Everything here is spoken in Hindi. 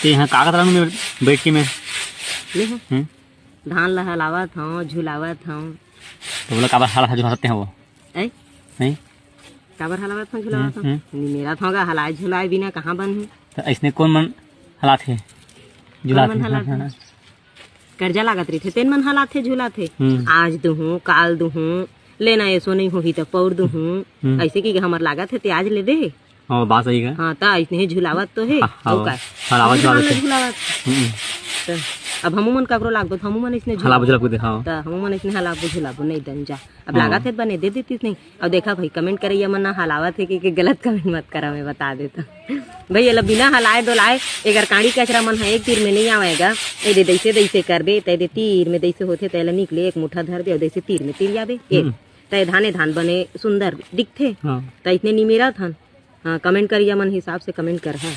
ते यहाँ कागज रंग में बैठ के मैं ले धान ला हलावत हूँ झुलावत हूँ। तो बोला काबर हला जो हंसते हैं वो ऐ नहीं काबर हलावत हूँ झुलावत हूँ मेरा थागा हलाए झुलाए बिना कहाँ बन हूँ। तो ऐसने कौन मन हलात है झुलात कर्जा लागत रही थे तेन मन हलात थे झुलात थे आज दूहूँ काल दूहूँ लेना ऐसो नहीं होही तो पौर दूहूँ ऐसे की हमार लागत है ते आज ले दे। हाँ बात सही है। हाँ ता ऐसने झुलावत तो है हलावत झुलावत तो अब हमू मन ककरो लागबो हमू मन इसने हला बुझला को देखा तो हमू मन इसने हलाबो झुलाबो नहीं दन जा अब लागत है बने दे देती नहीं। अब देखा भाई कमेंट करिए मन ना हलावत है कि गलत कमेंट मत करा मैं बता देता भाई ये बिना हलाए डोलाए अगर काड़ी कचरा मन है एक तीर में नहीं आवेगा ए दे दैसे दैसे करबे ते दे तीर में दैसे होते तेला निकले एक मुठा धर दे और दैसे तीर में तीर जाबे तय धाने धान बने सुंदर दिखते तो इतने निमेरा था। हाँ कमेंट करिए मन हिसाब से कमेंट कर है।